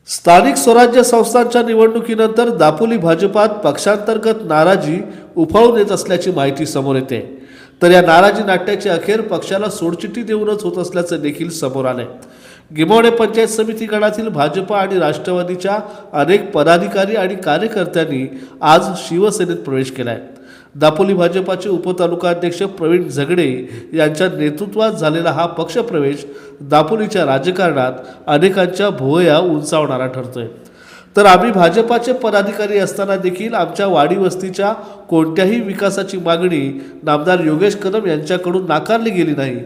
स्थानिक स्वराज्य संस्थांच्या निवडणुकीनंतर दापोली भाजपात पक्षांतर्गत नाराजी उफाळून येत असल्याची माहिती समोर येते। तर या नाराजी नाट्याची अखेर पक्षाला सोडचिठ्ठी देऊनच होत असल्याचं देखील समोर आलंय। गिम्हवणे पंचायत समिती गणातील भाजपा आणि राष्ट्रवादीच्या अनेक पदाधिकारी आणि कार्यकर्त्यांनी आज शिवसेनेत प्रवेश केलाय। दापोली भाजपाचे उपतालुकाध्यक्ष प्रवीण झगडे यांच्या नेतृत्वात झालेला हा पक्षप्रवेश दापोलीच्या राजकारणात अनेकांच्या भुवया उंचावणारा ठरतोय। तर आम्ही भाजपाचे पदाधिकारी असताना देखील आमच्या वाडी वस्तीच्या कोणत्याही विकासाची मागणी नामदार योगेश कदम यांच्याकडून नाकारली गेली नाही।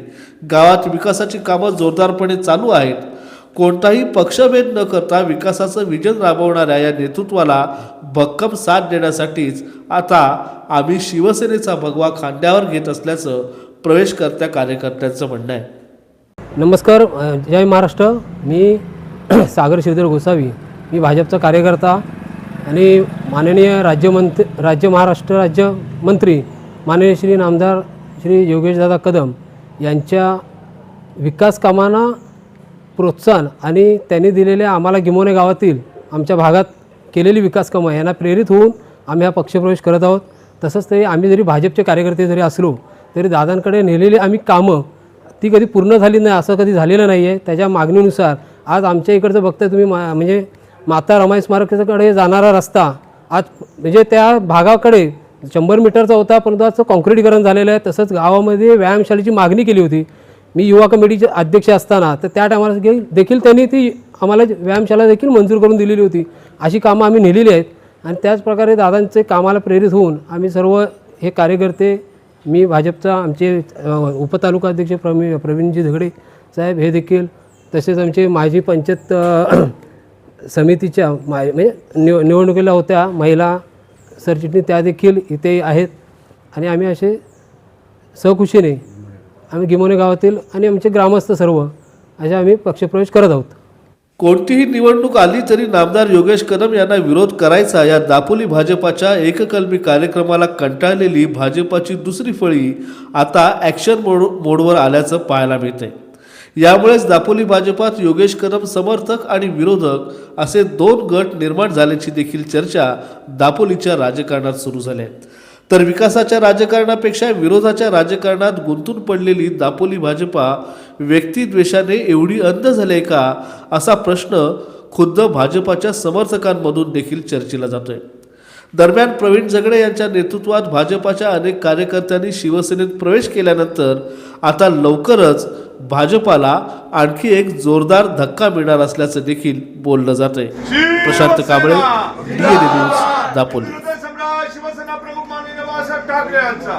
गावात विकासाची कामं जोरदारपणे चालू आहेत। कोणताही पक्षभेद न करता विकासाचं विजन राबवणाऱ्या या नेतृत्वाला भक्कम साथ देण्यासाठीच आता आम्ही शिवसेनेचा भगवा खांद्यावर घेत असल्याचं प्रवेशकर्त्या कार्यकर्त्यांचं म्हणणं आहे। नमस्कार, जय महाराष्ट्र। मी सागर श्रीधर गोसावी, मी भाजपचा कार्यकर्ता आणि माननीय महाराष्ट्र राज्यमंत्री माननीय श्री नामदार श्री योगेशदादा कदम यांच्या विकास कामांना प्रोत्साहन आणि त्यांनी दिलेल्या आम्हाला गिम्हवणे गावातील आमच्या भागात केलेली विकास कामं यांना प्रेरित होऊन आम्ही हा पक्षप्रवेश करत आहोत। तसंच तरी आम्ही जरी भाजपचे कार्यकर्ते जरी असलो तरी दादांकडे नेलेली आम्ही कामं ती कधी पूर्ण झाली नाही असं कधी झालेलं नाही आहे। त्याच्या मागणीनुसार आज आमच्या इकडचं बघताय तुम्ही म्हणजे माता रमाई स्मारकाकडे जाणारा रस्ता आज म्हणजे त्या भागाकडे 100 मीटरचा होता, परंतु आज काँक्रिटीकरण झालेलं आहे। तसंच गावामध्ये व्यायामशाळेची मागणी केली होती। मी युवा कमिटीचे अध्यक्ष असताना तर त्या टायमाला देखील त्यांनी ती आम्हाला व्यायामशाळा देखील मंजूर करून दिलेली होती। अशी कामं आम्ही नेलेली आहेत आणि त्याचप्रकारे दादांचे कामाला प्रेरित होऊन आम्ही सर्व हे कार्यकर्ते, मी भाजपचा आमचे उपतालुकाध्यक्ष प्रवीणजी झगडे साहेब हे देखील, तसेच आमचे माजी पंचायत समितीच्या म्हणजे निवडणुकीला होत्या महिला सरचिटणीस त्या देखील इथे आहेत आणि आम्ही असे सहकुशीने आम्ही गिम्हवणे गावातील आणि आमचे ग्रामस्थ सर्व असे आम्ही पक्षप्रवेश करत आहोत। कोणतीही निवडणूक आली तरी नामदार योगेश कदम यांना विरोध करायचा या दापोली भाजपाच्या एककलमी कार्यक्रमाला कंटाळलेली भाजपाची दुसरी फळी आता ॲक्शन मोडवर आल्याचं पाहायला मिळतंय। यामुळेच दापोली भाजपात योगेश कदम समर्थक आणि विरोधक असे 2 गट निर्माण झाल्याची देखील चर्चा दापोलीच्या राजकारणात सुरू झाली आहे। तर विकासाच्या राजकारणापेक्षा विरोधाच्या राजकारणात गुंतून पडलेली दापोली भाजपा व्यक्तिद्वेषाने एवढी अंध झाली आहे का, असा प्रश्न खुद्द भाजपाच्या समर्थकांमधून देखील चर्चेला जातोय। दरम्यान प्रवीण झगडे यांच्या नेतृत्वात भाजपाच्या अनेक कार्यकर्त्यांनी शिवसेनेत प्रवेश केल्यानंतर आता लवकरच भाजपाला आणखी एक जोरदार धक्का मिळणार असल्याचं देखील बोललं जातंय। Prashant Kamble, DNA news, Dapoli. शिवसेना प्रमुख माननीय बाळासाहेब ठाकरे यांचा